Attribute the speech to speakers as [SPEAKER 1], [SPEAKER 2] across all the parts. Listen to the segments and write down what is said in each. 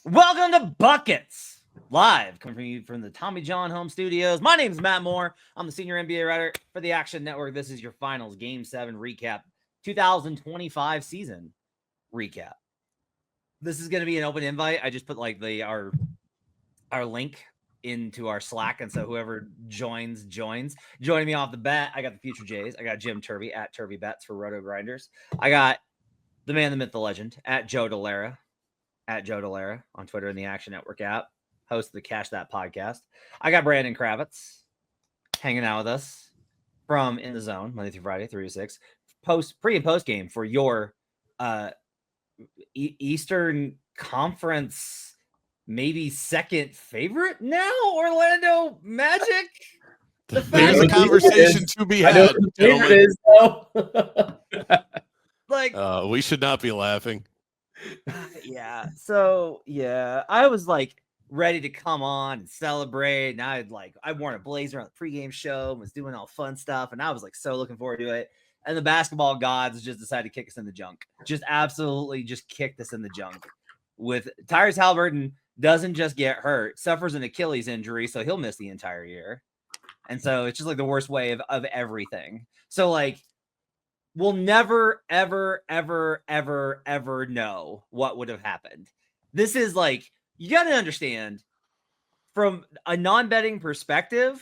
[SPEAKER 1] Welcome to Buckets, live coming from the Tommy John Home Studios. My name is Matt Moore. I'm the senior NBA writer for the Action Network. This is your finals Game 7 recap, 2025 season recap. This is going to be an open invite. I just put like our link into our Slack, and so whoever joins. Joining me off the bat, I got the Future Jays. I got Jim Turvey at Turvey Bets for Roto Grinders. I got the man, the myth, the legend at Joe Delara. At Joe Delara on Twitter and the Action Network app, host of the Cash That podcast. I got Brandon Kravitz hanging out with us from In the Zone, Monday through Friday, 3 to 6. Pre and post game for your Eastern Conference, maybe second favorite now, Orlando Magic.
[SPEAKER 2] There's a conversation to be had.
[SPEAKER 3] I know what the favorite is, though.
[SPEAKER 1] Like,
[SPEAKER 2] we should not be laughing.
[SPEAKER 1] Yeah. So yeah, I was like ready to come on and celebrate. And I worn a blazer on the pregame show and was doing all fun stuff. And I was like so looking forward to it. And the basketball gods just decided to kick us in the junk. Just absolutely just kicked us in the junk. With Tyrese Haliburton doesn't just get hurt, suffers an Achilles injury, so he'll miss the entire year. And so it's just like the worst way of everything. So like we'll never, ever, ever, ever, ever know what would have happened. This is like, you got to understand from a non-betting perspective,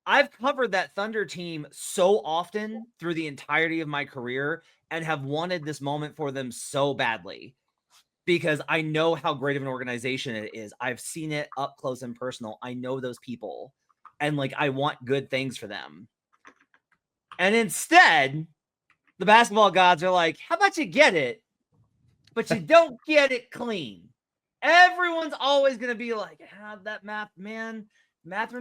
[SPEAKER 1] I've covered that Thunder team so often through the entirety of my career and have wanted this moment for them so badly because I know how great of an organization it is. I've seen it up close and personal. I know those people and like, I want good things for them. And instead, the basketball gods are like, how about you get it, but you don't get it clean? Everyone's always going to be like, that Mathurin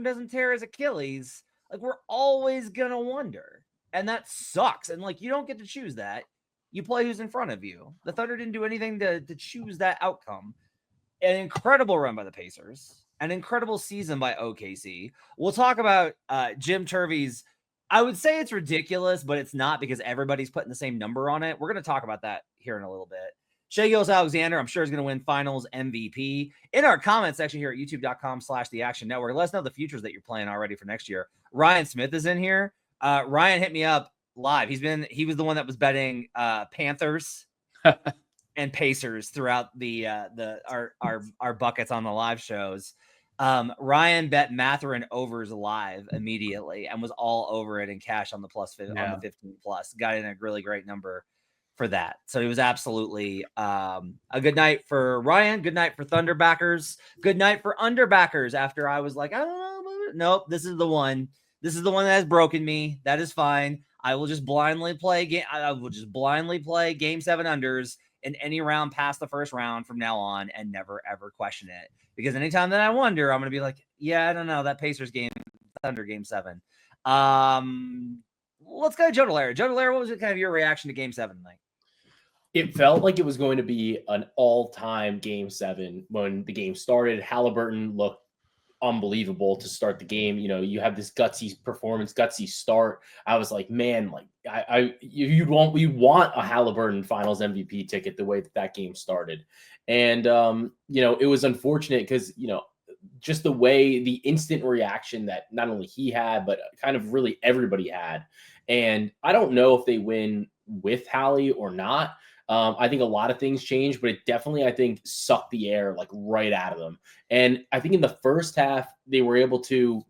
[SPEAKER 1] doesn't tear his Achilles. Like, we're always going to wonder. And that sucks. And, like, you don't get to choose that. You play who's in front of you. The Thunder didn't do anything to choose that outcome. An incredible run by the Pacers. An incredible season by OKC. We'll talk about Jim Turvey's. I would say it's ridiculous, but it's not because everybody's putting the same number on it. We're going to talk about that here in a little bit. Shai Gilgeous-Alexander, I'm sure, is going to win finals MVP. In our comment section here at youtube.com/the Action Network, let us know the futures that you're playing already for next year. Ryan Smith is in here. Ryan hit me up live. He was the one that was betting Panthers and Pacers throughout our buckets on the live shows. Ryan bet Mathurin overs live immediately and was all over it in cash on the on the 15 plus. Got in a really great number for that. So it was absolutely a good night for Ryan. Good night for Thunder backers. Good night for underbackers. After I was like, I don't know, nope, this is the one. This is the one that has broken me. That is fine. I will just blindly play Game 7 unders in any round past the first round from now on and never, ever question it. Because anytime that I wonder, I'm going to be like, yeah, I don't know, that Pacers game, Thunder Game 7. Let's go to Joe Delara. Joe Delara, what was kind of your reaction to Game 7 tonight?
[SPEAKER 3] It felt like it was going to be an all-time Game 7 when the game started. Haliburton looked unbelievable to start the game. You know, you have this gutsy performance, gutsy start. I was like, man, like you'd want a Haliburton Finals MVP ticket the way that game started. And you know, it was unfortunate because, you know, just the way the instant reaction that not only he had, but kind of really everybody had. And I don't know if they win with Hallie or not. I think a lot of things changed, but it definitely, I think, sucked the air like right out of them. And I think in the first half, they were able to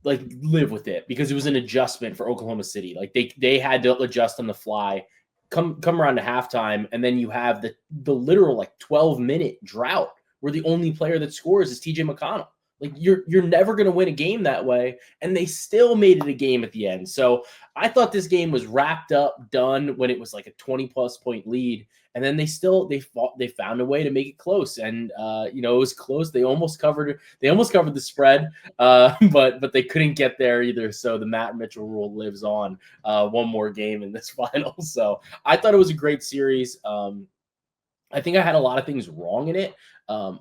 [SPEAKER 3] like live with it because it was an adjustment for Oklahoma City. Like they had to adjust on the fly, come around to halftime, and then you have the literal like 12-minute drought where the only player that scores is TJ McConnell. Like you're never going to win a game that way. And they still made it a game at the end. So I thought this game was wrapped up, done when it was like a 20+ point lead. And then they found a way to make it close. And, you know, it was close. They almost covered the spread, but they couldn't get there either. So the Matt Mitchell rule lives on one more game in this final. So I thought it was a great series. I think I had a lot of things wrong in it,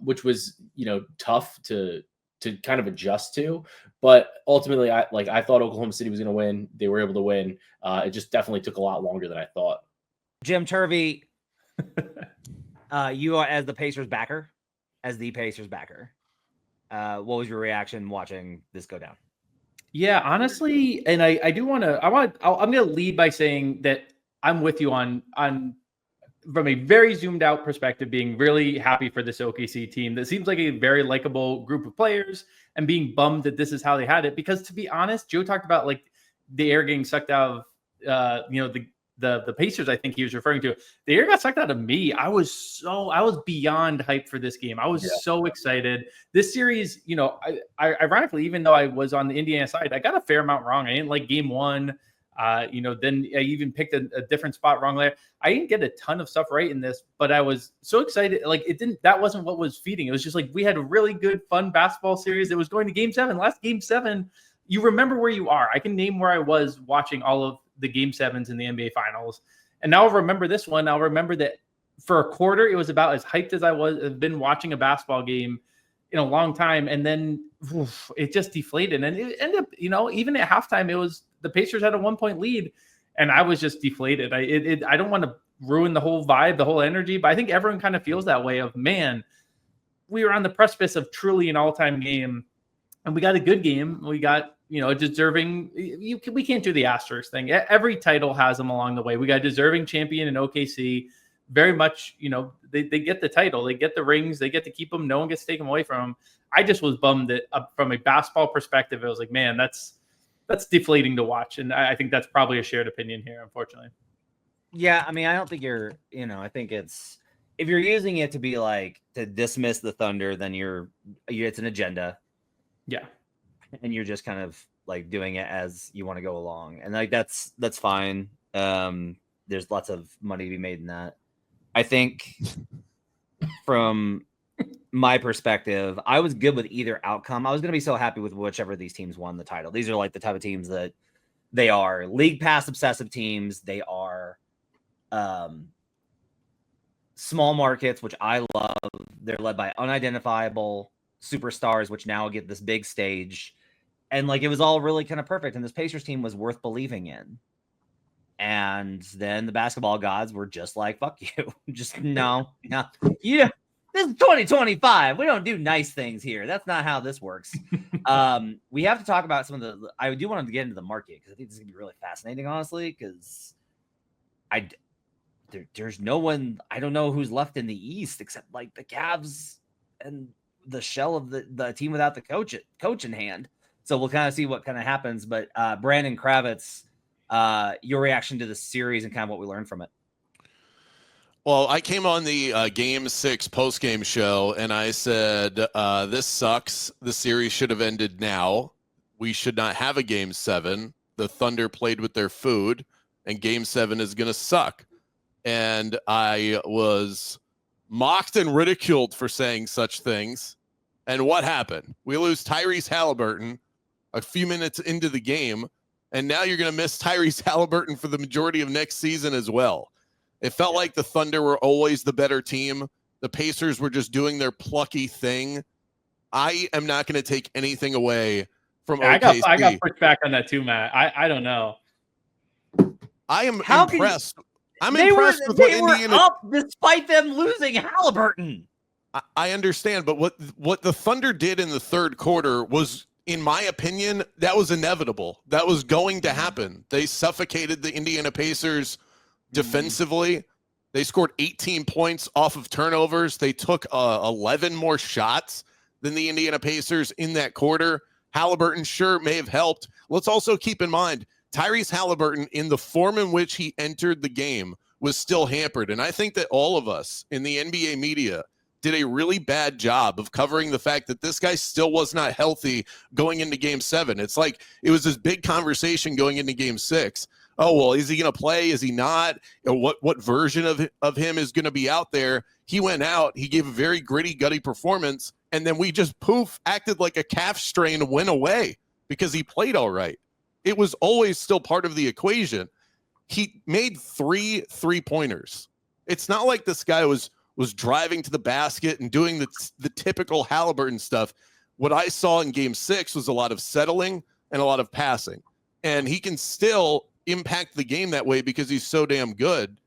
[SPEAKER 3] which was, you know, tough to kind of adjust to, but ultimately I thought Oklahoma City was going to win. They were able to win. It just definitely took a lot longer than I thought.
[SPEAKER 1] Jim Turvey, You are as the Pacers backer, what was your reaction watching this go down?
[SPEAKER 4] Yeah, honestly, and I do want to. I'm going to lead by saying that I'm with you on from a very zoomed out perspective, being really happy for this OKC team. That seems like a very likable group of players, and being bummed that this is how they had it. Because to be honest, Joe talked about like the air getting sucked out of the Pacers. I think he was referring to the air got sucked out of me. I was beyond hyped for this game. I was so excited. This series, I ironically, even though I was on the Indiana side, I got a fair amount wrong. I didn't like game one. Then I even picked a different spot wrong there. I didn't get a ton of stuff right in this, but I was so excited. Like that wasn't what was feeding. It was just like we had a really good, fun basketball series that was going to game 7. Last game 7, you remember where you are. I can name where I was watching all of the game 7s in the NBA finals. And now I'll remember this one. I'll remember that for a quarter, it was about as hyped as I've been watching a basketball game in a long time. And then it just deflated. And it ended up, even at halftime, it was the Pacers had a 1-point lead and I was just deflated. I don't want to ruin the whole vibe, the whole energy, but I think everyone kind of feels that way of, man, we were on the precipice of truly an all-time game and we got a good game. We got, deserving. We can't do the asterisk thing. Every title has them along the way. We got a deserving champion in OKC. Very much, they get the title. They get the rings. They get to keep them. No one gets to take them away from them. I just was bummed that from a basketball perspective, it was like, man, that's deflating to watch. And I think that's probably a shared opinion here, unfortunately.
[SPEAKER 1] Yeah, I mean, I don't think you're, I think it's, if you're using it to be like, to dismiss the Thunder, then it's an agenda.
[SPEAKER 4] Yeah.
[SPEAKER 1] And you're just kind of like doing it as you want to go along. And like, that's fine. There's lots of money to be made in that. I think from my perspective, I was good with either outcome. I was going to be so happy with whichever of these teams won the title. These are like the type of teams that they are league pass obsessive teams. They are small markets, which I love. They're led by unidentifiable superstars, which now get this big stage. And like, it was all really kind of perfect. And this Pacers team was worth believing in. And then the basketball gods were just like, fuck you. Just no. Yeah. This is 2025. We don't do nice things here. That's not how this works. We have to talk about some of I do want to get into the market because I think this is going to be really fascinating, honestly, because there's no one, I don't know who's left in the East except like the Cavs and the shell of the team without the coach in hand. So we'll kind of see what kind of happens. But Brandon Kravitz, your reaction to the series and kind of what we learned from it.
[SPEAKER 2] Well, I came on the Game 6 post-game show, and I said, this sucks. The series should have ended now. We should not have a Game 7. The Thunder played with their food, and Game 7 is going to suck. And I was mocked and ridiculed for saying such things. And what happened? We lose Tyrese Haliburton a few minutes into the game, and now you're going to miss Tyrese Haliburton for the majority of next season as well. It felt like the Thunder were always the better team. The Pacers were just doing their plucky thing. I am not going to take anything away from OKC.
[SPEAKER 4] I got pushed back on that too, Matt. I don't know.
[SPEAKER 2] I am impressed. I'm impressed with
[SPEAKER 1] what
[SPEAKER 2] Indiana.
[SPEAKER 1] They were up despite them losing Haliburton.
[SPEAKER 2] I understand, but what the Thunder did in the third quarter was, in my opinion, that was inevitable. That was going to happen. They suffocated the Indiana Pacers defensively. They scored 18 points off of turnovers. They took 11 more shots than the Indiana Pacers in that quarter. Haliburton sure may have helped. Let's also keep in mind, Tyrese Haliburton, in the form in which he entered the game, was still hampered. And I think that all of us in the NBA media did a really bad job of covering the fact that this guy still was not healthy going into Game 7. It's like it was this big conversation going into Game 6. Oh, well, is he going to play? Is he not? What version of him is going to be out there? He went out. He gave a very gritty, gutty performance. And then we just, acted like a calf strain, went away because he played all right. It was always still part of the equation. He made 3 3-pointers. It's not like this guy was driving to the basket and doing the typical Haliburton stuff. What I saw in Game 6 was a lot of settling and a lot of passing. And he can still impact the game that way because he's so damn good.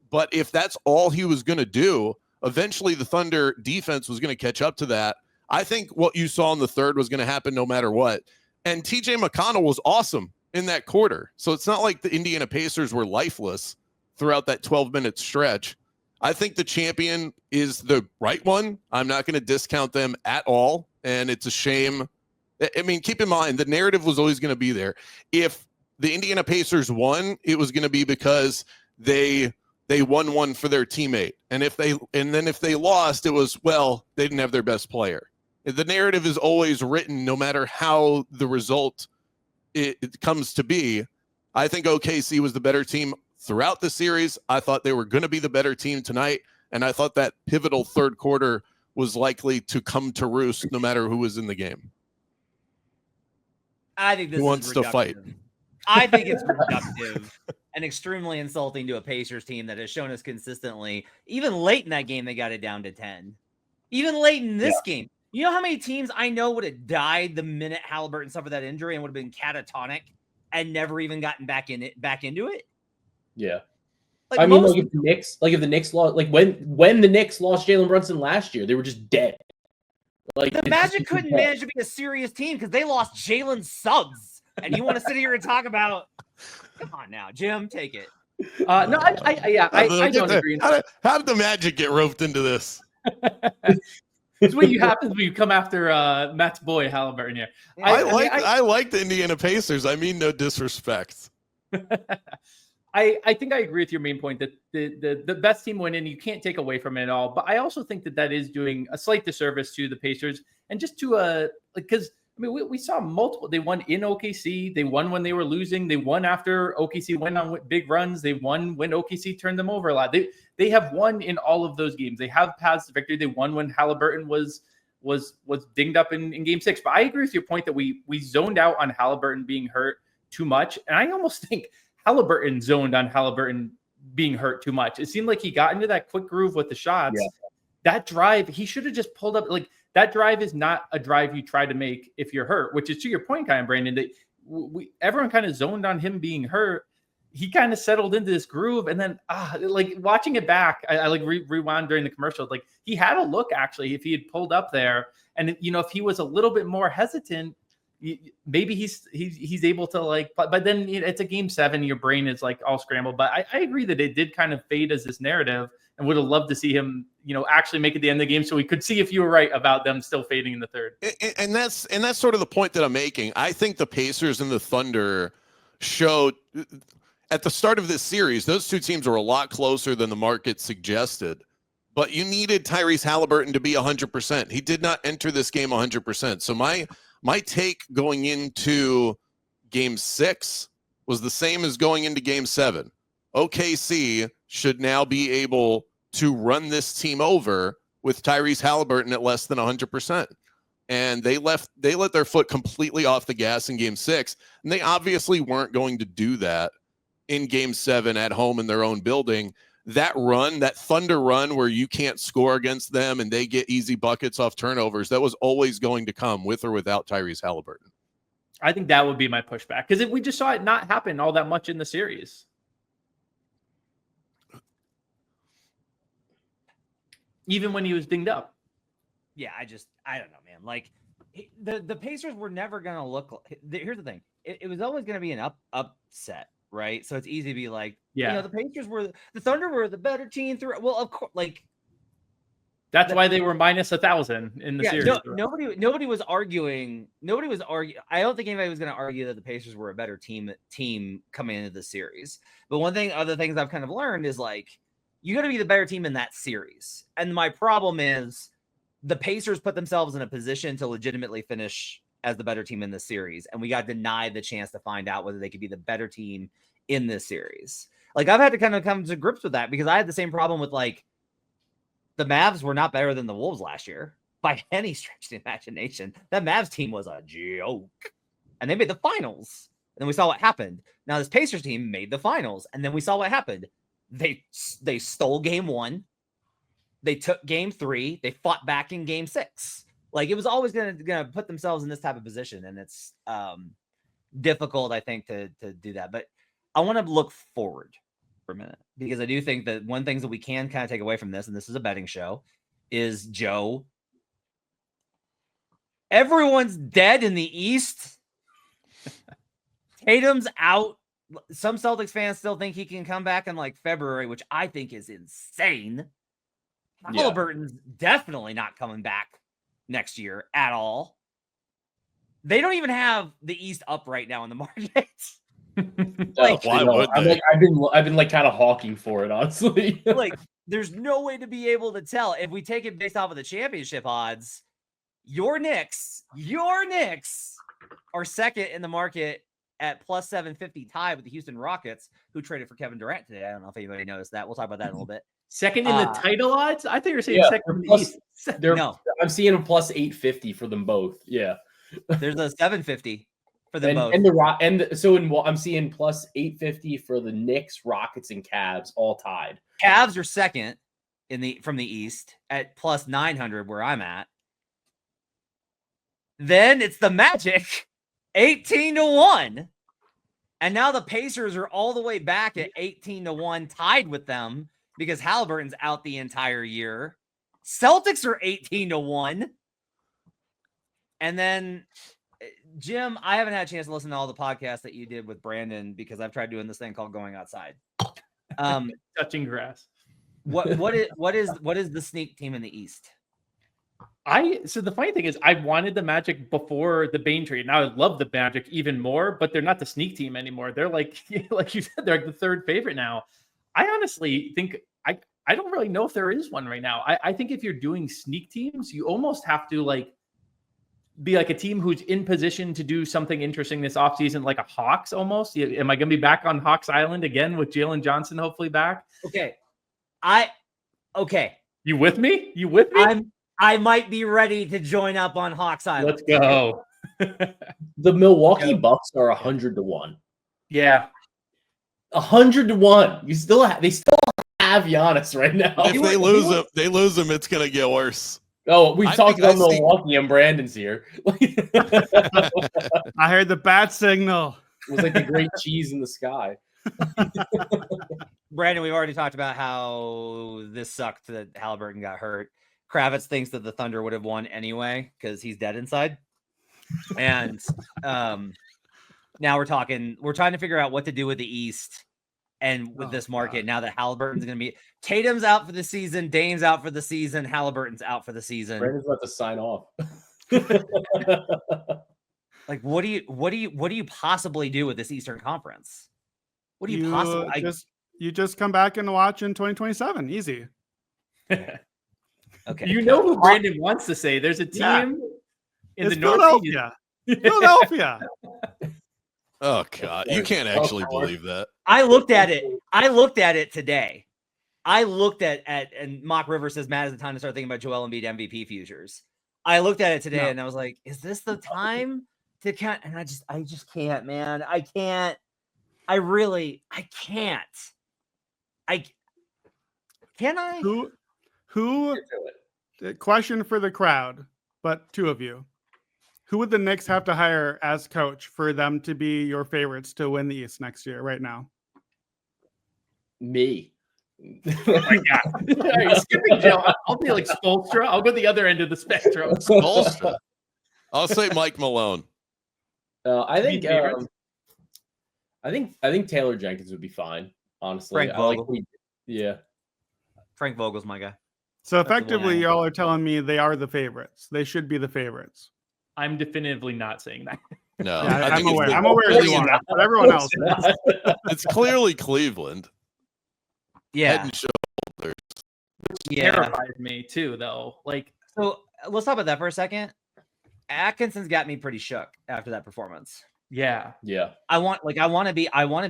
[SPEAKER 2] But if that's all he was going to do, Eventually, the Thunder defense was going to catch up to that. I think what you saw in the third was going to happen no matter what. And TJ McConnell was awesome in that quarter. So it's not like the Indiana Pacers were lifeless throughout that 12-minute stretch. I think the champion is the right one. I'm not going to discount them at all. And it's a shame. I mean, keep in mind, the narrative was always going to be there. If the Indiana Pacers won, it was going to be because they won one for their teammate. And if they lost, it was, well, they didn't have their best player. The narrative is always written no matter how the result it comes to be. I think OKC was the better team throughout the series. I thought they were going to be the better team tonight. And I thought that pivotal third quarter was likely to come to roost no matter who was in the game.
[SPEAKER 1] I think this
[SPEAKER 2] who wants to fight.
[SPEAKER 1] I think it's reductive and extremely insulting to a Pacers team that has shown us consistently. Even late in that game, they got it down to 10. Even late in this game. You know how many teams I know would have died the minute Haliburton suffered that injury and would have been catatonic and never even gotten back into it?
[SPEAKER 3] Yeah.
[SPEAKER 1] Like
[SPEAKER 3] I mean, if the Knicks lost, like when the Knicks lost Jalen Brunson last year, they were just dead. Like
[SPEAKER 1] the Magic couldn't manage to be a serious team because they lost Jalen Suggs. And you want to sit here and talk about? Come on now, Jim, take it.
[SPEAKER 4] No, I don't agree.
[SPEAKER 2] How did the Magic get roped into this?
[SPEAKER 4] It's what happens when you come after Matt's boy Haliburton here.
[SPEAKER 2] I like the Indiana Pacers. I mean, no disrespect.
[SPEAKER 4] I think I agree with your main point that the best team went in. You can't take away from it at all. But I also think that is doing a slight disservice to the Pacers and just to because I mean we saw multiple. They won in OKC. They won when they were losing. They won after OKC went on big runs. They won when OKC turned them over a lot. They have won in all of those games. They have paths to victory. They won when Haliburton was dinged up in Game 6. But I agree with your point that we zoned out on Haliburton being hurt too much, and I almost think Haliburton zoned on Haliburton being hurt too much. It seemed like he got into that quick groove with the shots. Yeah. That drive, he should have just pulled up. Like that drive is not a drive you try to make if you're hurt, which is to your point, kind of Brandon, that everyone kind of zoned on him being hurt. He kind of settled into this groove. And then like watching it back, I like rewound during the commercial. Like he had a look actually, if he had pulled up there and, if he was a little bit more hesitant, maybe he's able to but then it's a Game 7, your brain is like all scrambled. But I agree that it did kind of fade as this narrative and would have loved to see him, actually make it the end of the game so we could see if you were right about them still fading in the third.
[SPEAKER 2] And that's sort of the point that I'm making. I think the Pacers and the Thunder showed at the start of this series, those two teams were a lot closer than the market suggested. But you needed Tyrese Haliburton to be 100%. He did not enter this game 100%. So my take going into Game 6 was the same as going into Game 7. OKC should now be able to run this team over with Tyrese Haliburton at less than 100%. And they let their foot completely off the gas in Game 6. And they obviously weren't going to do that in Game 7 at home in their own building. That run, that Thunder run where you can't score against them and they get easy buckets off turnovers, that was always going to come with or without Tyrese Haliburton.
[SPEAKER 4] I think that would be my pushback because we just saw it not happen all that much in the series. Even when he was dinged up.
[SPEAKER 1] Yeah, I don't know, man. Like the Pacers were never going to look. Here's the thing. It was always going to be an upset. Right. So it's easy to be like, the Pacers the Thunder were the better team through. Well, of course,
[SPEAKER 4] that's why they were minus 1,000 in the series.
[SPEAKER 1] Nobody was arguing. I don't think anybody was going to argue that the Pacers were a better team coming into the series. But other things I've kind of learned is you got to be the better team in that series. And my problem is the Pacers put themselves in a position to legitimately finish as the better team in this series. And we got denied the chance to find out whether they could be the better team in this series. I've had to kind of come to grips with that because I had the same problem with the Mavs were not better than the Wolves last year by any stretch of the imagination. That Mavs team was a joke and they made the finals. And then we saw what happened. Now this Pacers team made the finals and then we saw what happened. They stole Game 1. They took Game 3. They fought back in Game 6. It was always gonna put themselves in this type of position, and it's difficult, I think, to do that. But I want to look forward. for a minute, because I do think that one thing that we can kind of take away from this, and this is a betting show, is Joe. Everyone's dead in the East. Tatum's out. Some Celtics fans still think he can come back in like February, which I think is insane. Haliburton's definitely not coming back next year at all. They don't even have the East up right now in the market.
[SPEAKER 2] Like, why would they?
[SPEAKER 3] I've been like kind of hawking for it, honestly.
[SPEAKER 1] Like, there's no way to be able to tell. If we take it based off of the championship odds, your Knicks are second in the market at plus 750, tied with the Houston Rockets, who traded for Kevin Durant today. I don't know if anybody noticed that. We'll talk about that in a little bit.
[SPEAKER 4] Second in the title odds? I thought you were saying second in the East.
[SPEAKER 1] No.
[SPEAKER 3] I'm seeing a plus 850 for them both. Yeah.
[SPEAKER 1] There's a 750 for them both.
[SPEAKER 3] I'm seeing plus 850 for the Knicks, Rockets, and Cavs all tied.
[SPEAKER 1] Cavs are second from the East at plus 900, where I'm at. Then it's the Magic, 18-1. And now the Pacers are all the way back at 18-1, tied with them because Haliburton's out the entire year. Celtics are 18-1. And then, Jim, I haven't had a chance to listen to all the podcasts that you did with Brandon because I've tried doing this thing called Going Outside.
[SPEAKER 4] Touching grass.
[SPEAKER 1] What is the sneak team in the East?
[SPEAKER 4] So the funny thing is, I wanted the Magic before the Bane trade. Now I love the Magic even more, but they're not the sneak team anymore. They're like you said, they're like the third favorite now. I honestly think I don't really know if there is one right now. I think if you're doing sneak teams, you almost have to like be like a team who's in position to do something interesting this offseason, like a Hawks almost. Am I going to be back on Hawks Island again with Jalen Johnson hopefully back?
[SPEAKER 1] Okay.
[SPEAKER 4] You with me?
[SPEAKER 1] I might be ready to join up on Hawks Island.
[SPEAKER 4] Let's go.
[SPEAKER 3] The Milwaukee Bucks are 100-1.
[SPEAKER 4] Yeah.
[SPEAKER 3] 100-1. They still have Giannis right now.
[SPEAKER 2] If they lose him, it's gonna get worse.
[SPEAKER 3] Oh, we've talked about Milwaukee and Brandon's here.
[SPEAKER 5] I heard the bat signal.
[SPEAKER 3] It was like the great cheese in the sky.
[SPEAKER 1] Brandon, we've already talked about how this sucked that Haliburton got hurt. Kravitz thinks that the Thunder would have won anyway because he's dead inside. And now we're trying to figure out what to do with the East and with this market now that Haliburton's going to be Tatum's out for the season, Dame's out for the season, Haliburton's out for the season.
[SPEAKER 3] Brandon's about to sign off.
[SPEAKER 1] Like, what do you possibly do with this Eastern Conference? What do you possibly
[SPEAKER 5] you just come back and watch in 2027. Easy.
[SPEAKER 1] Okay.
[SPEAKER 4] You know who Brandon wants to say. There's a team in the Northeast.
[SPEAKER 5] Philadelphia.
[SPEAKER 2] Oh God, you can't actually believe that.
[SPEAKER 1] I looked at it today. I looked at and Mock River says Matt is the time to start thinking about Joel Embiid MVP futures. I looked at it today and I was like, is this the time to count? And I just can't, man. I can't. Can I?
[SPEAKER 5] Who? Question for the crowd, but two of you. Who would the Knicks have to hire as coach for them to be your favorites to win the East next year? Right now,
[SPEAKER 3] me.
[SPEAKER 4] Oh my God. Are you skipping Joe? I'll be like Spoelstra. I'll go the other end of the spectrum.
[SPEAKER 2] Spoelstra. I'll say Mike Malone.
[SPEAKER 3] I think Taylor Jenkins would be fine. Honestly,
[SPEAKER 1] Frank Vogel.
[SPEAKER 3] Frank
[SPEAKER 1] Vogel's my guy.
[SPEAKER 5] So effectively, y'all are telling me they are the favorites. They should be the favorites.
[SPEAKER 4] I'm definitively not saying that.
[SPEAKER 2] No,
[SPEAKER 5] yeah, I'm aware. I'm aware you are, but everyone else.
[SPEAKER 2] It's clearly Cleveland.
[SPEAKER 1] Yeah.
[SPEAKER 2] Head and shoulders.
[SPEAKER 4] Terrifies me too, though. Like,
[SPEAKER 1] so let's talk about that for a second. Atkinson's got me pretty shook after that performance.
[SPEAKER 4] Yeah.
[SPEAKER 1] I want to be in. I want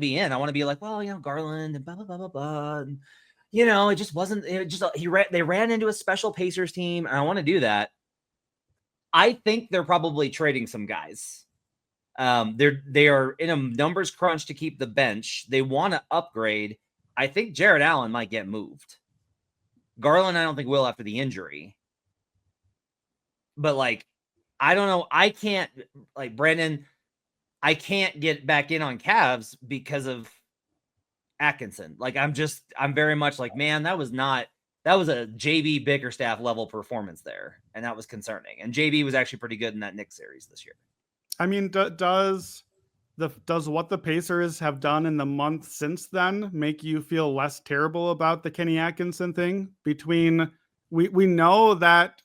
[SPEAKER 1] to be like, well, Garland and blah blah blah blah blah. And, it just wasn't. They ran into a special Pacers team, and I want to do that. I think they're probably trading some guys. They are in a numbers crunch to keep the bench. They want to upgrade. I think Jared Allen might get moved. Garland, I don't think will after the injury. But I don't know. I can't Brandon. I can't get back in on Cavs because of Atkinson. Like I'm very much like, man, that was a JB Bickerstaff level performance there, and that was concerning. And JB was actually pretty good in that Knicks series this year.
[SPEAKER 5] I mean, does what the Pacers have done in the month since then make you feel less terrible about the Kenny Atkinson thing? Between we know that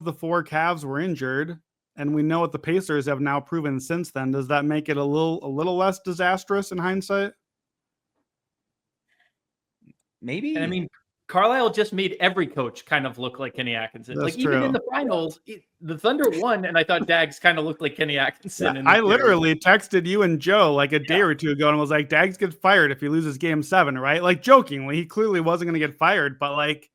[SPEAKER 5] the 4 Cavs were injured, and we know what the Pacers have now proven since then. Does that make it a little less disastrous in hindsight?
[SPEAKER 1] Maybe.
[SPEAKER 4] And I mean, Carlisle just made every coach kind of look like Kenny Atkinson.
[SPEAKER 5] That's
[SPEAKER 4] like even
[SPEAKER 5] true.
[SPEAKER 4] in the finals, the Thunder won, and I thought Dags kind of looked like Kenny Atkinson.
[SPEAKER 5] Yeah, I literally texted you and Joe like a day or two ago and was like, Dags gets fired if he loses game 7, right? Like jokingly, he clearly wasn't going to get fired, but like,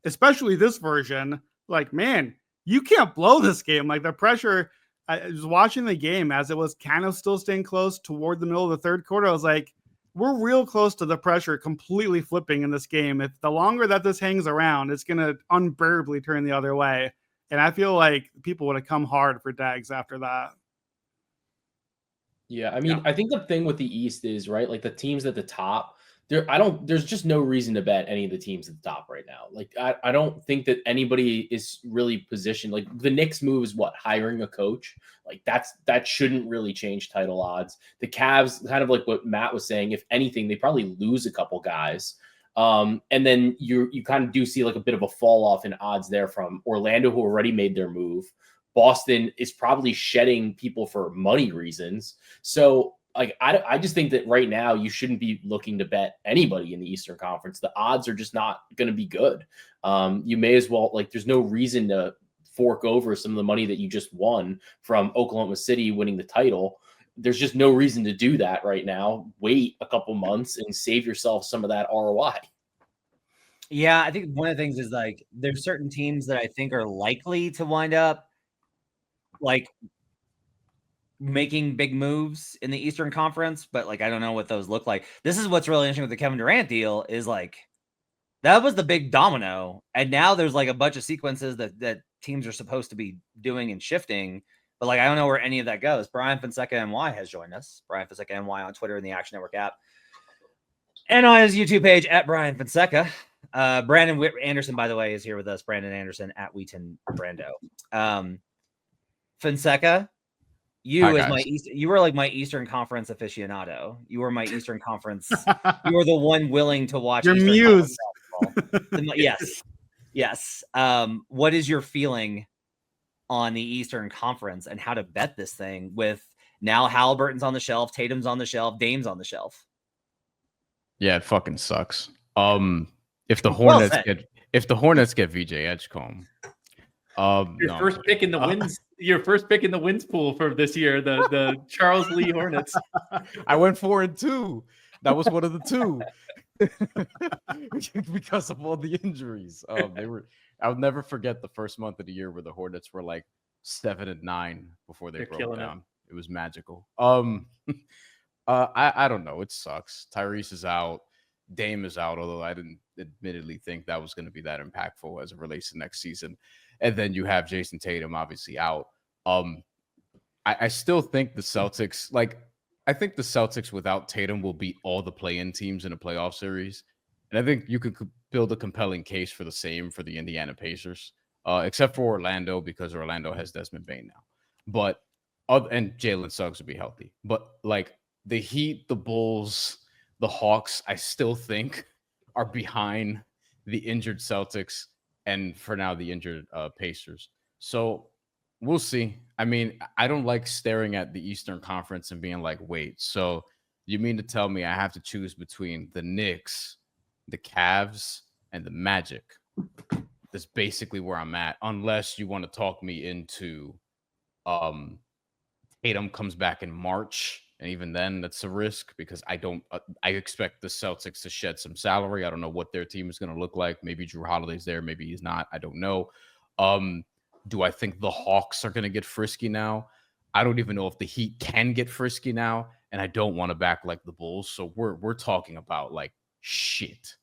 [SPEAKER 5] especially this version, like, man, you can't blow this game. Like the pressure, I was watching the game as it was kind of still staying close toward the middle of the third quarter. I was like, we're real close to the pressure completely flipping in this game. If the longer that this hangs around, it's going to unbearably turn the other way. And I feel like people would have come hard for Dags after that.
[SPEAKER 3] Yeah, I mean, I think the thing with the East is, right, like the teams at the top, there's just no reason to bet any of the teams at the top right now. Like, I don't think that anybody is really positioned. Like the Knicks move is what, hiring a coach? Like that shouldn't really change title odds. The Cavs, kind of like what Matt was saying, if anything, they probably lose a couple guys. And then you kind of do see like a bit of a fall off in odds there from Orlando, who already made their move. Boston is probably shedding people for money reasons. So like, I just think that right now you shouldn't be looking to bet anybody in the Eastern Conference. The odds are just not going to be good. You may as well, like, there's no reason to fork over some of the money that you just won from Oklahoma City winning the title. There's just no reason to do that right now. Wait a couple months and save yourself some of that ROI.
[SPEAKER 1] Yeah, I think one of the things is like there's certain teams that I think are likely to wind up like making big moves in the Eastern Conference, but like I don't know what those look like. This is what's really interesting with the Kevin Durant deal is like that was the big domino, and now there's like a bunch of sequences that teams are supposed to be doing and shifting, but like I don't know where any of that goes. Brian Fonseca NY has joined us. Brian Fonseca NY on Twitter and the Action Network app, and on his YouTube page at Brian Fonseca. Brandon Anderson, by the way, is here with us. Brandon Anderson at Wheaton Brando. Fonseca, you were like my Eastern Conference aficionado. You were my Eastern Conference. You were the one willing to watch.
[SPEAKER 5] Your
[SPEAKER 1] Eastern
[SPEAKER 5] muse.
[SPEAKER 1] Yes. What is your feeling on the Eastern Conference and how to bet this thing with now Haliburton's on the shelf, Tatum's on the shelf, Dame's on the shelf?
[SPEAKER 6] Yeah, it fucking sucks. If the Hornets get VJ Edgecombe,
[SPEAKER 4] your first pick in the wins pool for this year, the Charles Lee Hornets.
[SPEAKER 6] I went 4-2. That was one of the two because of all the injuries. I'll never forget the first month of the year where the Hornets were like 7-9 before they broke down. It was magical. I don't know. It sucks. Tyrese is out. Dame is out, although I didn't admittedly think that was going to be that impactful as it relates to next season. And then you have Jason Tatum obviously out. I still think the Celtics, I think the Celtics without Tatum will beat all the play-in teams in a playoff series. And I think you could build a compelling case for the same for the Indiana Pacers, except for Orlando, because Orlando has Desmond Bane now. But and Jalen Suggs will be healthy. But like the Heat, the Bulls, the Hawks, I still think are behind the injured Celtics and for now the injured Pacers. So we'll see. I mean, I don't like staring at the Eastern Conference and being like, wait, so you mean to tell me I have to choose between the Knicks, the Cavs, and the Magic? That's basically where I'm at, unless you want to talk me into Tatum comes back in March. And even then, that's a risk because I expect the Celtics to shed some salary. I don't know what their team is going to look like. Maybe Drew Holiday's there. Maybe he's not. I don't know. Do I think the Hawks are going to get frisky now? I don't even know if the Heat can get frisky now. And I don't want to back like the Bulls. So we're talking about like shit.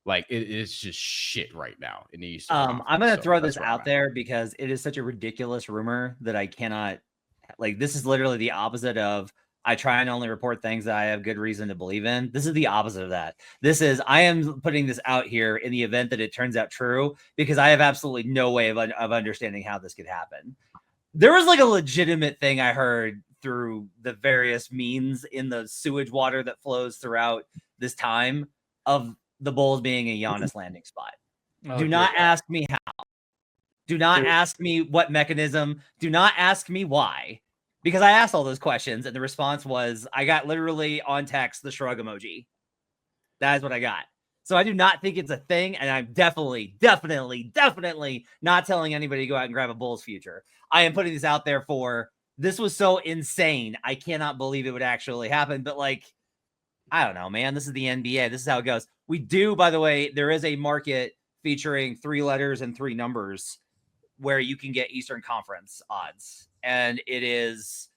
[SPEAKER 6] Like it is just shit right now in the East.
[SPEAKER 1] I'm going to throw this out there because it is such a ridiculous rumor that I cannot. Like this is literally the opposite of. I try and only report things that I have good reason to believe in. This is the opposite of that. This is, I am putting this out here in the event that it turns out true, because I have absolutely no way of understanding how this could happen. There was like a legitimate thing I heard through the various means in the sewage water that flows throughout this time of the Bulls being a Giannis landing spot. Do not ask me how. Do not ask me what mechanism. Do not ask me why. Because I asked all those questions and the response was, I got literally on text the shrug emoji. That is what I got. So I do not think it's a thing. And I'm definitely not telling anybody to go out and grab a Bulls future. I am putting this out there for, this was so insane. I cannot believe it would actually happen. But like, I don't know, man. This is the NBA. This is how it goes. We do, by the way, there is a market featuring 3 letters and 3 numbers where you can get Eastern Conference odds. And it is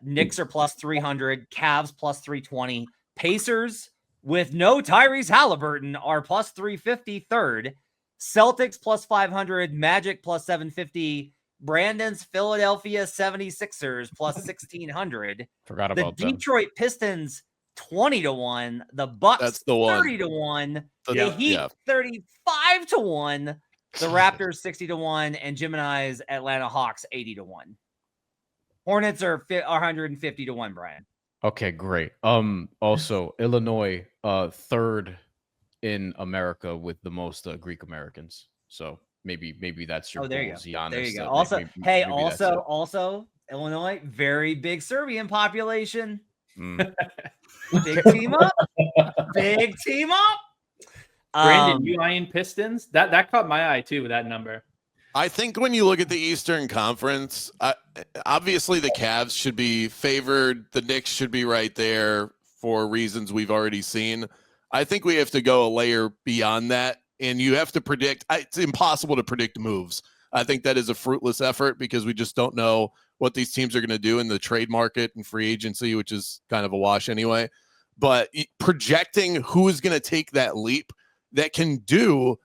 [SPEAKER 1] Knicks are plus 300, Cavs plus 320, Pacers with no Tyrese Haliburton are plus 350 third, Celtics plus 500, Magic plus 750, Brandon's Philadelphia 76ers plus 1600.
[SPEAKER 6] Forgot about
[SPEAKER 1] the Detroit Pistons 20-1, the Bucks
[SPEAKER 2] That's the one.
[SPEAKER 1] 30-1, the Heat 35-1. The Raptors 60-1, and Gemini's Atlanta Hawks 80-1. Hornets are 150-1, Brian.
[SPEAKER 6] Okay, great. Also Illinois, third in America with the most Greek Americans. So maybe that's your
[SPEAKER 1] there you
[SPEAKER 6] Bulls,
[SPEAKER 1] go.
[SPEAKER 6] Giannis.
[SPEAKER 1] There you go.
[SPEAKER 6] Maybe
[SPEAKER 1] Also Illinois, very big Serbian population. Big team up. Big team up.
[SPEAKER 4] Brandon, you eyeing Pistons? That caught my eye too with that number.
[SPEAKER 2] I think when you look at the Eastern Conference, obviously the Cavs should be favored. The Knicks should be right there for reasons we've already seen. I think we have to go a layer beyond that, and you have to predict. It's impossible to predict moves. I think that is a fruitless effort because we just don't know what these teams are going to do in the trade market and free agency, which is kind of a wash anyway. But projecting who is going to take that leap that can do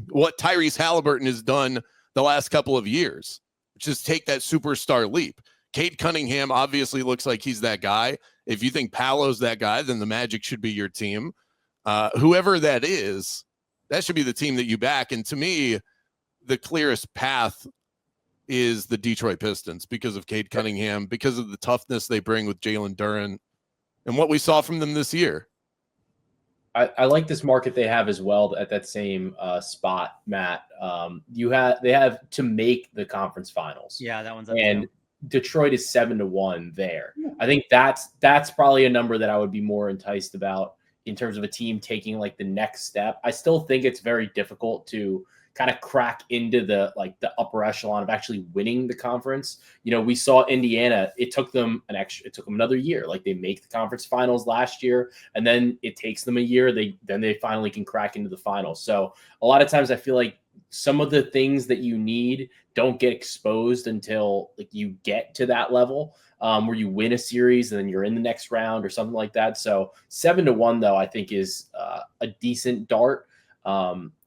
[SPEAKER 2] what Tyrese Haliburton has done the last couple of years, which is take that superstar leap. Cade Cunningham obviously looks like he's that guy. If you think Paolo's that guy, then the Magic should be your team. Whoever that is, that should be the team that you back. And to me, the clearest path is the Detroit Pistons because of Cade Cunningham, because of the toughness they bring with Jalen Durant and what we saw from them this year.
[SPEAKER 3] I like this market they have as well at that same spot, Matt. They have to make the conference finals.
[SPEAKER 1] Yeah, that one's up
[SPEAKER 3] and
[SPEAKER 1] too.
[SPEAKER 3] Detroit is 7-1 there. I think that's probably a number that I would be more enticed about in terms of a team taking like the next step. I still think it's very difficult to kind of crack into the upper echelon of actually winning the conference. You know, we saw Indiana, it took them another year. Like they make the conference finals last year, and then it takes them a year. Then they finally can crack into the finals. So a lot of times I feel like some of the things that you need don't get exposed until like you get to that level where you win a series and then you're in the next round or something like that. So 7-1 though, I think is a decent dart.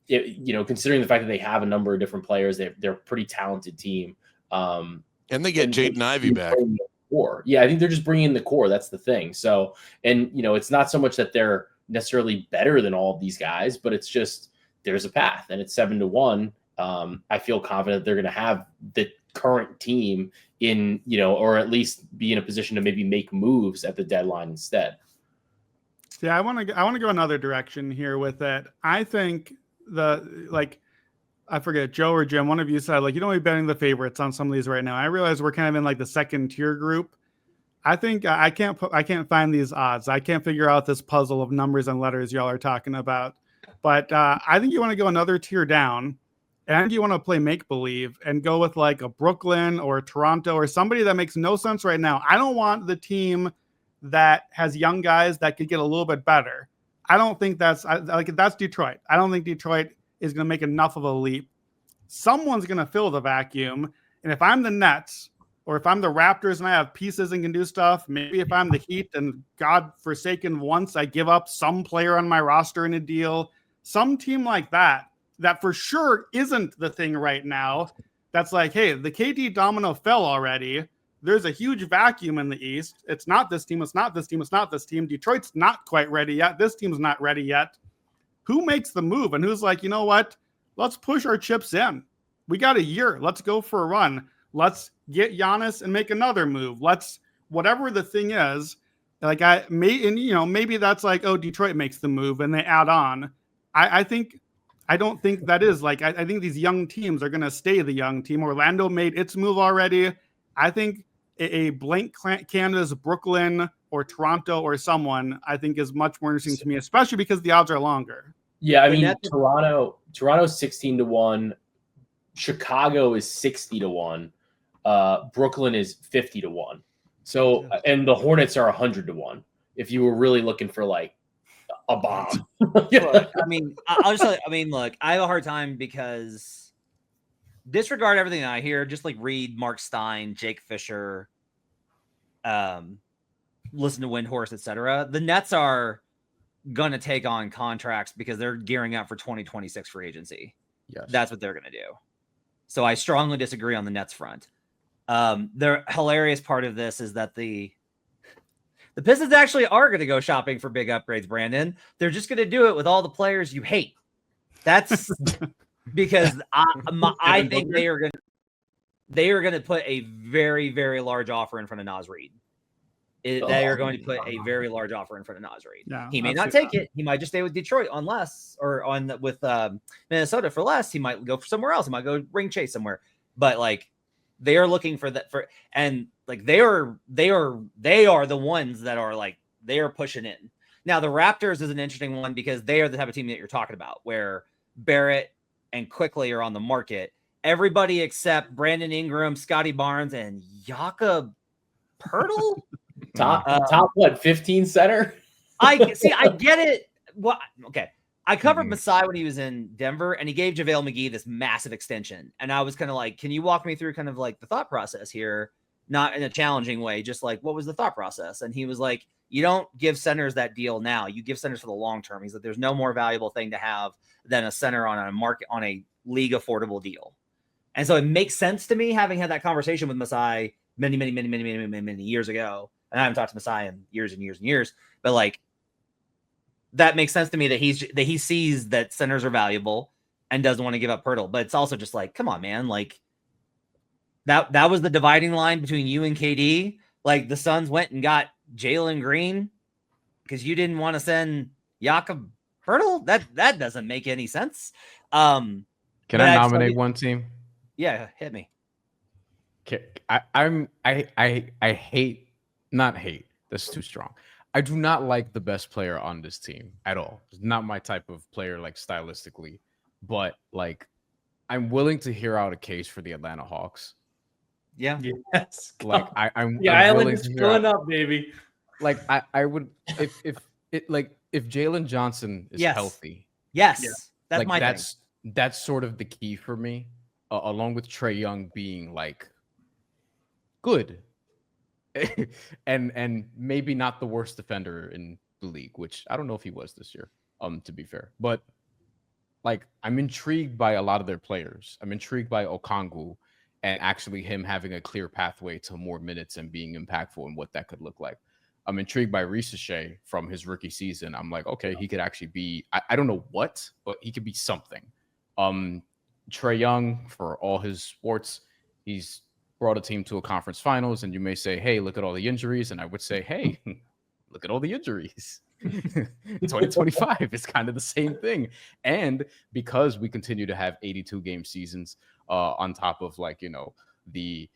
[SPEAKER 3] Considering the fact that they have a number of different players, they're a pretty talented team.
[SPEAKER 2] And they get Jaden Ivey back.
[SPEAKER 3] Core. Yeah, I think they're just bringing in the core. That's the thing. So, and it's not so much that they're necessarily better than all of these guys, but it's just there's a path, and it's 7-1. I feel confident they're going to have the current team in, or at least be in a position to maybe make moves at the deadline instead.
[SPEAKER 5] Yeah, I want to go another direction here with it. I think I forget, Joe or Jim, one of you said you don't be betting the favorites on some of these right now. I realize we're kind of in the second tier group. I think I can't find these odds. I can't figure out this puzzle of numbers and letters y'all are talking about. But I think you want to go another tier down, and I think you want to play make believe and go with a Brooklyn or a Toronto or somebody that makes no sense right now. I don't want the team that has young guys that could get a little bit better. I don't think that's Detroit. I don't think Detroit is going to make enough of a leap. Someone's going to fill the vacuum. And if I'm the Nets or if I'm the Raptors and I have pieces and can do stuff, maybe if I'm the Heat and God forsaken once I give up some player on my roster in a deal, some team like that for sure isn't the thing right now. That's hey, the KD domino fell already. there's a huge vacuum in the East. It's not this team. It's not this team. It's not this team. Detroit's not quite ready yet. This team's not ready yet. Who makes the move? And who's like, you know what? Let's push our chips in. We got a year. Let's go for a run. Let's get Giannis and make another move. Let's, whatever the thing is, like maybe that's like, oh, Detroit makes the move and they add on. I don't think that is like, I think these young teams are going to stay the young team. Orlando made its move already. I think a blank canvas, Brooklyn or Toronto or someone, I think is much more interesting to me, especially because the odds are longer.
[SPEAKER 3] Yeah, I mean, Toronto's 16-1. Chicago is 60-1. Brooklyn is 50-1. So, and the Hornets are 100-1. If you were really looking for like a bomb.
[SPEAKER 1] Look, I mean, I'll just tell you, I mean, look, I have a hard time because disregard everything I hear. Just like read Mark Stein, Jake Fisher, listen to Windhorse, etc. The Nets are gonna take on contracts because they're gearing up for 2026 free agency.
[SPEAKER 6] Yes.
[SPEAKER 1] That's what they're gonna do. So I strongly disagree on the Nets front. The hilarious part of this is that the Pistons actually are going to go shopping for big upgrades, Brandon. They're just going to do it with all the players you hate. That's because I think they are going to put a very, very large offer in front of Naz Reid. They are going to put a very large offer in front of Naz Reid.
[SPEAKER 5] Yeah,
[SPEAKER 1] he may not take it. He might just stay with Detroit on less, or with Minnesota for less. He might go for somewhere else. He might go ring chase somewhere. But like, they are looking for that and like they are the ones that are like, they are pushing in. Now the Raptors is an interesting one because they are the type of team that you're talking about, where Barrett and Quickly are on the market. Everybody except Brandon Ingram, Scotty Barnes, and Jakob Poeltl.
[SPEAKER 3] Top what, 15 center?
[SPEAKER 1] I get it. Well, okay. I covered Masai when he was in Denver, and he gave JaVale McGee this massive extension. And I was kind of like, can you walk me through kind of like the thought process here? Not in a challenging way, just like, what was the thought process? And he was like, you don't give centers that deal now. You give centers for the long term. He's like, there's no more valuable thing to have than a center on a market, on a league affordable deal. And so it makes sense to me, having had that conversation with Masai many years ago. And I haven't talked to Masai in years and years and years, but like, that makes sense to me that he sees that centers are valuable and doesn't want to give up Poeltl. But it's also just like, come on, man. Like that was the dividing line between you and KD. Like the Suns went and got Jalen Green because you didn't want to send Jakob Poeltl. That doesn't make any sense.
[SPEAKER 6] Can I nominate one team?
[SPEAKER 1] Yeah, hit me.
[SPEAKER 6] Okay. I hate, not hate. That's too strong. I do not like the best player on this team at all. It's not my type of player, like stylistically, but like I'm willing to hear out a case for the Atlanta Hawks.
[SPEAKER 4] Yeah. Yes.
[SPEAKER 6] Like I'm
[SPEAKER 4] island's filling up, baby.
[SPEAKER 6] Like I would if Jalen Johnson is healthy.
[SPEAKER 1] Yes. Yeah. That's
[SPEAKER 6] like
[SPEAKER 1] my thing.
[SPEAKER 6] That's sort of the key for me, along with Trae Young being like good. and maybe not the worst defender in the league, which I don't know if he was this year, to be fair. But like, I'm intrigued by a lot of their players. I'm intrigued by Okongwu and actually him having a clear pathway to more minutes and being impactful and what that could look like. I'm intrigued by Risache from his rookie season. I'm like, okay, he could actually be, I don't know what, but he could be something. Trae Young, for all his sports, he's brought a team to a conference finals, and you may say, hey, look at all the injuries. And I would say, hey, look at all the injuries. 2025 is kind of the same thing. And because we continue to have 82 game seasons on top of like, you know, the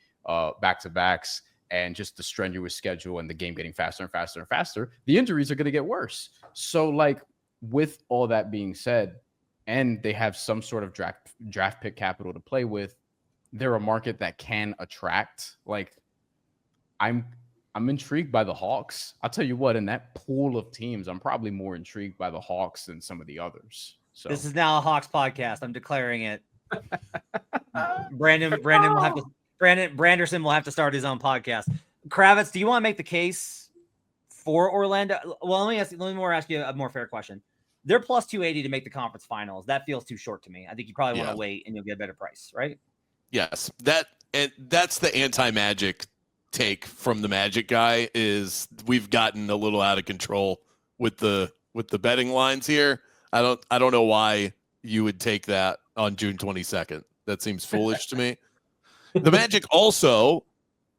[SPEAKER 6] back-to-backs and just the strenuous schedule and the game getting faster and faster and faster, the injuries are going to get worse. So like, with all that being said, and they have some sort of draft pick capital to play with, they're a market that can attract. Like, I'm intrigued by the Hawks. I'll tell you what, in that pool of teams, I'm probably more intrigued by the Hawks than some of the others. So
[SPEAKER 1] this is now a Hawks podcast. I'm declaring it. Brandon will have to. Branderson will have to start his own podcast. Kravitz, do you want to make the case for Orlando? Well, let me ask you a more fair question. They're plus 280 to make the conference finals. That feels too short to me. I think you probably want to wait and you'll get a better price, right?
[SPEAKER 2] Yes, that's the anti-Magic take from the Magic guy is we've gotten a little out of control with the betting lines here. I don't know why you would take that on June 22nd. That seems foolish to me. The Magic also,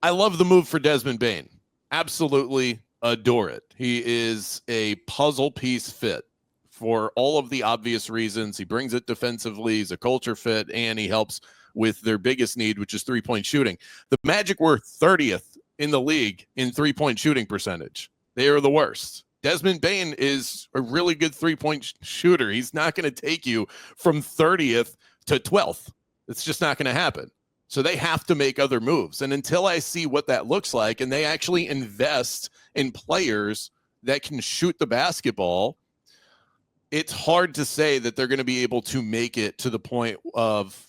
[SPEAKER 2] I love the move for Desmond Bane. Absolutely adore it. He is a puzzle piece fit for all of the obvious reasons. He brings it defensively. He's a culture fit, and he helps with their biggest need, which is three-point shooting. The Magic were 30th in the league in three-point shooting percentage. They are the worst. Desmond Bane is a really good three-point shooter. He's not going to take you from 30th to 12th. It's just not going to happen. So they have to make other moves. And until I see what that looks like, and they actually invest in players that can shoot the basketball, it's hard to say that they're going to be able to make it to the point of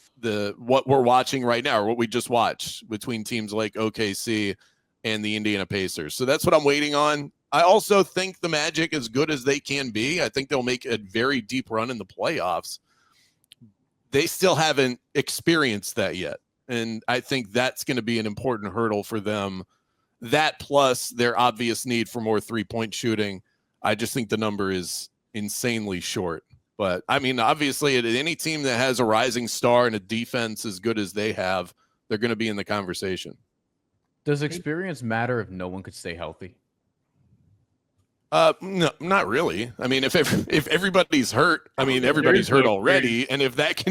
[SPEAKER 2] what we're watching right now, or what we just watched between teams like OKC and the Indiana Pacers. So that's what I'm waiting on. I also think the Magic, as good as they can be, I think they'll make a very deep run in the playoffs. They still haven't experienced that yet. And I think that's going to be an important hurdle for them. That plus their obvious need for more three-point shooting. I just think the number is insanely short. But, I mean, obviously, any team that has a rising star and a defense as good as they have, they're going to be in the conversation.
[SPEAKER 6] Does experience matter if no one could stay healthy?
[SPEAKER 2] No, not really. I mean, if everybody's hurt, I mean, everybody's hurt already. And if that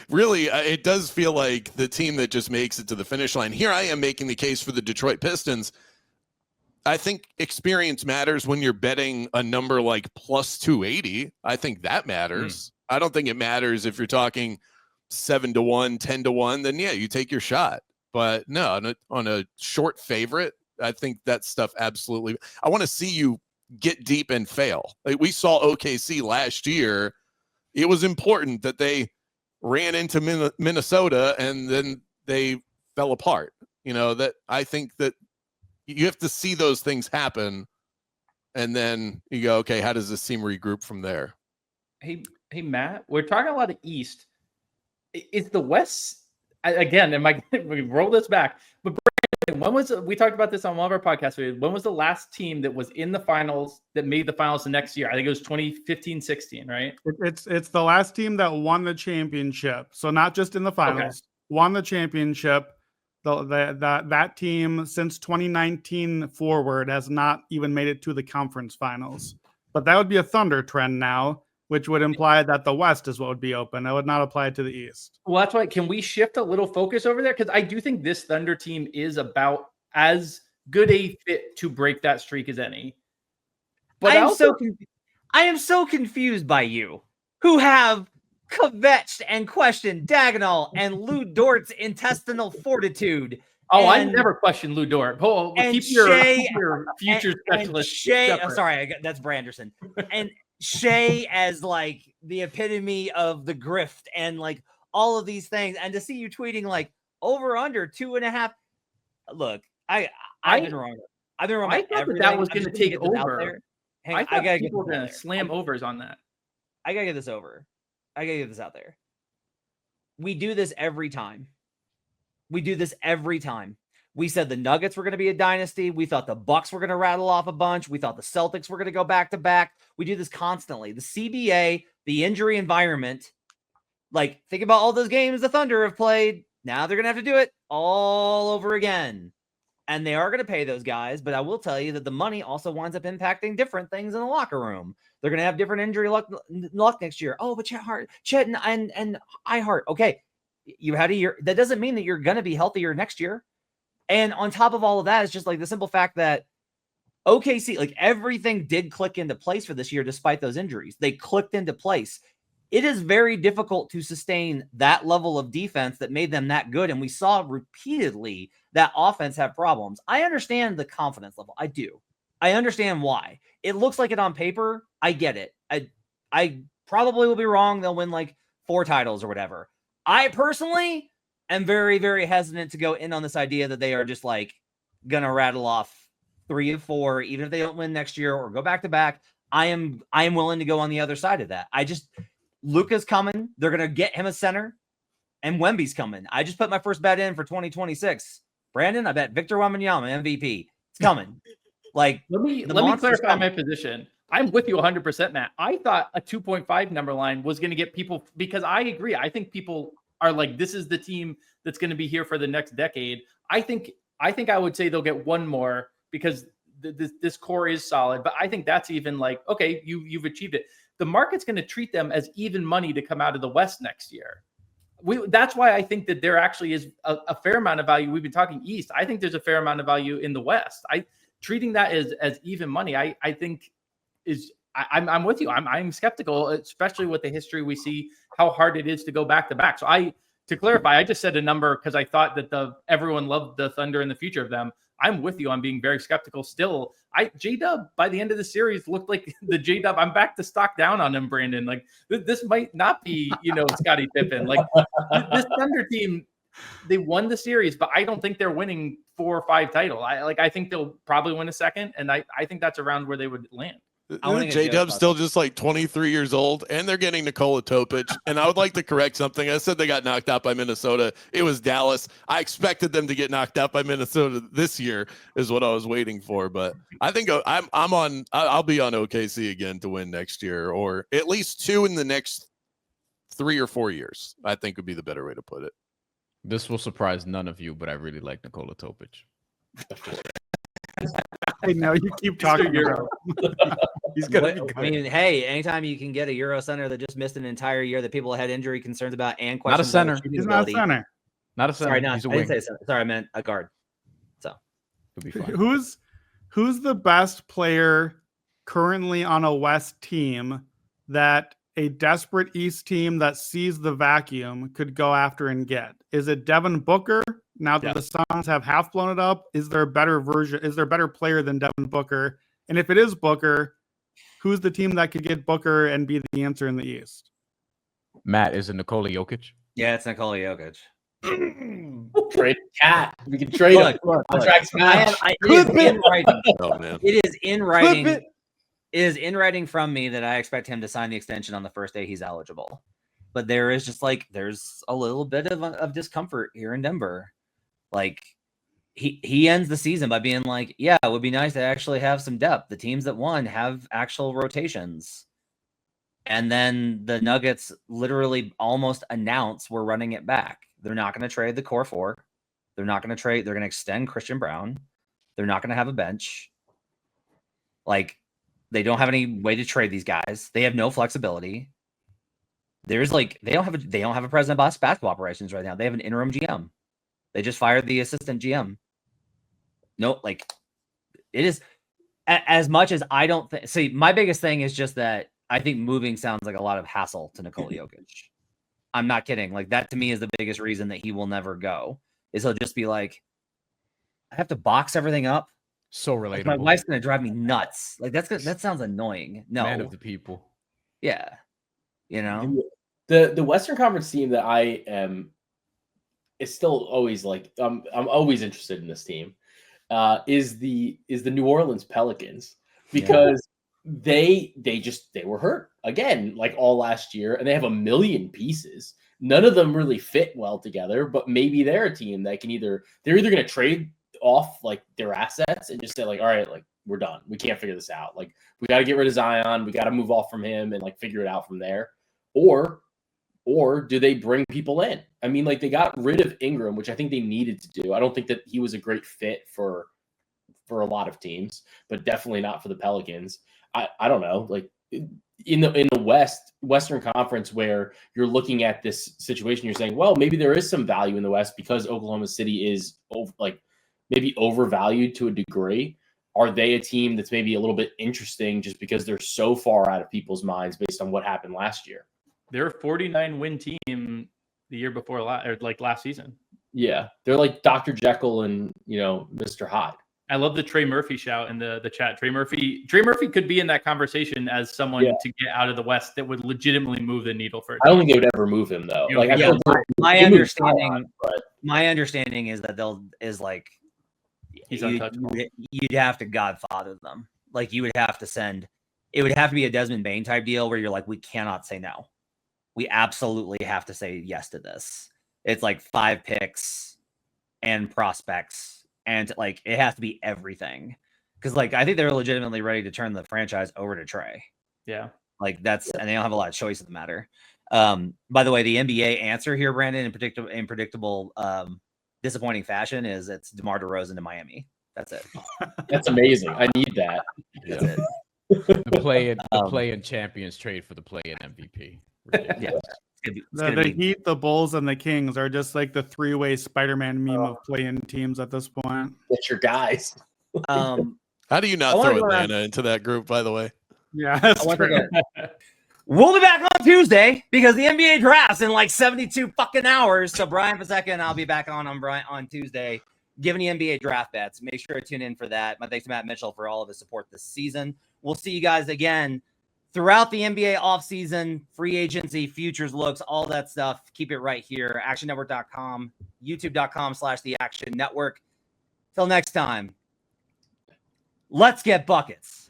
[SPEAKER 2] really, it does feel like the team that just makes it to the finish line. Here I am making the case for the Detroit Pistons. I think experience matters when you're betting a number like plus 280. I think that matters. I don't think it matters if you're talking 7-1, 10-1, then yeah, you take your shot. But no, on a short favorite, I think that stuff absolutely. I want to see you get deep and fail. Like we saw OKC last year. It was important that they ran into Minnesota and then they fell apart. You know, that I think that you have to see those things happen, and then you go, okay, how does this team regroup from there?
[SPEAKER 4] Hey, Matt, we're talking a lot of East. Is the West again? We roll this back? But when was we talked about this on one of our podcasts? When was the last team that was in the finals that made the finals the next year? I think it was 2015-16, right?
[SPEAKER 5] It's the last team that won the championship. So not just in the finals, won the championship. That team since 2019 forward has not even made it to the conference finals. But that would be a Thunder trend now, which would imply that the West is what would be open. That would not apply to the East.
[SPEAKER 4] Well, that's why. Can we shift a little focus over there? Because I do think this Thunder team is about as good a fit to break that streak as any. But
[SPEAKER 1] I am so confused by you, who have kvetched and questioned Dagnall and Lou Dort's intestinal fortitude.
[SPEAKER 4] I never questioned Lou Dort. Keep your future specialist.
[SPEAKER 1] Shea, that's Branderson. And Shea as like the epitome of the grift and like all of these things. And to see you tweeting like over under 2.5. Look, I've been wrong. I've been wrong.
[SPEAKER 4] I thought that was going to take over. I thought people were going to slam overs on that.
[SPEAKER 1] I got to get this over. I got to get this out there. We do this every time. We said the Nuggets were going to be a dynasty. We thought the Bucks were going to rattle off a bunch. We thought the Celtics were going to go back to back. We do this constantly. The CBA, the injury environment, like think about all those games the Thunder have played. Now they're going to have to do it all over again. And they are going to pay those guys. But I will tell you that the money also winds up impacting different things in the locker room. They're going to have different injury luck next year. Oh, but Chet and Ihart. Okay, you had a year. That doesn't mean that you're going to be healthier next year. And on top of all of that, it's just like the simple fact that OKC, like everything did click into place for this year, despite those injuries. They clicked into place. It is very difficult to sustain that level of defense that made them that good. And we saw repeatedly that offense have problems. I understand the confidence level. I do. I understand why. It looks like it on paper. I get it. I probably will be wrong. They'll win like 4 titles or whatever. I personally am very, very hesitant to go in on this idea that they are just like going to rattle off 3 of 4, even if they don't win next year or go back to back. I am willing to go on the other side of that. Luka's coming. They're going to get him a center, and Wemby's coming. I just put my first bet in for 2026. Brandon, I bet Victor Wembanyama MVP. It's coming. Like,
[SPEAKER 4] let me
[SPEAKER 1] monster's
[SPEAKER 4] clarify my
[SPEAKER 1] coming.
[SPEAKER 4] position. I'm with you 100%, Matt. I thought a 2.5 number line was going to get people, because I agree. I think people are like, this is the team that's going to be here for the next decade. I think I would say they'll get one more because this core is solid. But I think that's even like, okay, you've achieved it. The market's going to treat them as even money to come out of the West next year. That's why I think that there actually is a fair amount of value. We've been talking East. I think there's a fair amount of value in the West. Treating that as even money, I think I'm with you. I'm skeptical, especially with the history we see, how hard it is to go back to back. So to clarify, I just said a number because I thought that everyone loved the Thunder and the future of them. I'm with you on being very skeptical still. J-Dub by the end of the series looked like the J-Dub. I'm back to stock down on him, Brandon. Like this might not be, Scottie Pippen. Like this Thunder team, they won the series, but I don't think they're winning 4 or 5 titles. I think they'll probably win a second, and I think that's around where they would land.
[SPEAKER 2] J-Dub's still just like 23 years old, and they're getting Nikola Topic. And I would like to correct something. I said they got knocked out by Minnesota. It was Dallas. I expected them to get knocked out by Minnesota this year is what I was waiting for. But I think I'll be on OKC again to win next year, or at least 2 in the next 3 or 4 years, I think would be the better way to put it.
[SPEAKER 6] This will surprise none of you, but I really like Nikola Topic.
[SPEAKER 5] I know you keep talking about him. He's gonna be good.
[SPEAKER 1] I mean, hey, anytime you can get a Euro center that just missed an entire year that people had injury concerns about and questions.
[SPEAKER 6] Not a center.
[SPEAKER 5] He's not a center.
[SPEAKER 6] Not a center.
[SPEAKER 1] Sorry,
[SPEAKER 6] He's a
[SPEAKER 1] I
[SPEAKER 6] wing.
[SPEAKER 1] didn't say center. Sorry, I meant a guard. So
[SPEAKER 6] He'll be fine.
[SPEAKER 5] Who's the best player currently on a West team that a desperate East team that sees the vacuum could go after and get? Is it Devin Booker? Now that the Suns have half blown it up, is there a better version? Is there a better player than Devin Booker? And if it is Booker, who's the team that could get Booker and be the answer in the East?
[SPEAKER 6] Matt, is it Nikola Jokic?
[SPEAKER 1] yeah, it's Nikola Jokic.
[SPEAKER 3] Trade Cat. We can trade him. Contracts match.
[SPEAKER 1] It is in writing.
[SPEAKER 2] Oh, man.
[SPEAKER 1] It is in writing. It is in writing from me that I expect him to sign the extension on the first day he's eligible. But there is just there's a little bit of discomfort here in Denver. Like he ends the season by being like, yeah, it would be nice to actually have some depth. The teams that won have actual rotations. And then the Nuggets literally almost announce we're running it back. They're not going to trade the core 4. They're not going to trade. They're going to extend Christian Brown. They're not going to have a bench. Like, they don't have any way to trade these guys. They have no flexibility. There's they don't have a president of basketball operations right now. They have an interim GM. They just fired the assistant GM. No, it is as much as I don't think. See, my biggest thing is just that I think moving sounds like a lot of hassle to Nikola Jokic. I'm not kidding. That to me is the biggest reason that he will never go. Is he'll just be like, I have to box everything up.
[SPEAKER 6] So relatable.
[SPEAKER 1] My wife's gonna drive me nuts. That sounds annoying. No,
[SPEAKER 6] Man of the people.
[SPEAKER 1] Yeah,
[SPEAKER 3] The Western Conference team that I am is still always I'm always interested in this team. Is the New Orleans Pelicans, because they were hurt again all last year, and they have a million pieces. None of them really fit well together, but maybe they're a team that they're either going to trade off their assets and just say all right, we're done. We can't figure this out. We got to get rid of Zion. We got to move off from him and figure it out from there. Or do they bring people in? I mean, they got rid of Ingram, which I think they needed to do. I don't think that he was a great fit for a lot of teams, but definitely not for the Pelicans. I don't know. In the Western Conference, where you're looking at this situation, you're saying, well, maybe there is some value in the West because Oklahoma City is maybe overvalued to a degree. Are they a team that's maybe a little bit interesting just because they're so far out of people's minds based on what happened last year?
[SPEAKER 4] They're a 49-win team the year before last season.
[SPEAKER 3] Yeah, they're like Dr. Jekyll and Mr. Hyde.
[SPEAKER 4] I love the Trey Murphy shout in the chat. Trey Murphy could be in that conversation as someone to get out of the West that would legitimately move the needle for.
[SPEAKER 3] I don't think they would ever move him though.
[SPEAKER 1] My understanding is that
[SPEAKER 4] he's untouchable.
[SPEAKER 1] You'd have to godfather them. You would have to send. It would have to be a Desmond Bane type deal where you're we cannot say no. We absolutely have to say yes to this. It's 5 picks and prospects, and like it has to be everything. Because like I think they're legitimately ready to turn the franchise over to Trey.
[SPEAKER 4] Yeah.
[SPEAKER 1] Like that's and they don't have a lot of choice in the matter. By the way, the NBA answer here, Brandon, in predictable disappointing fashion is it's DeMar DeRozan to Miami. That's it.
[SPEAKER 3] That's amazing. I need that.
[SPEAKER 1] That's it.
[SPEAKER 6] The play-in champions trade for the play-in MVP.
[SPEAKER 1] Yeah.
[SPEAKER 5] The Heat, the Bulls, and the Kings are just like the three-way Spider-Man meme of playing teams at this point.
[SPEAKER 3] Get your guys.
[SPEAKER 2] How do you not throw Atlanta into that group, by the way?
[SPEAKER 5] Yeah, that's true.
[SPEAKER 1] We'll be back on Tuesday because the NBA drafts in like 72 fucking hours. So Brian Paseka and I'll be back on Tuesday giving the NBA draft bets. Make sure to tune in for that. My thanks to Matt Mitchell for all of his support this season. We'll see you guys again throughout the NBA offseason, free agency, futures looks, all that stuff. Keep it right here. ActionNetwork.com, YouTube.com/The Action Network. Till next time, let's get buckets.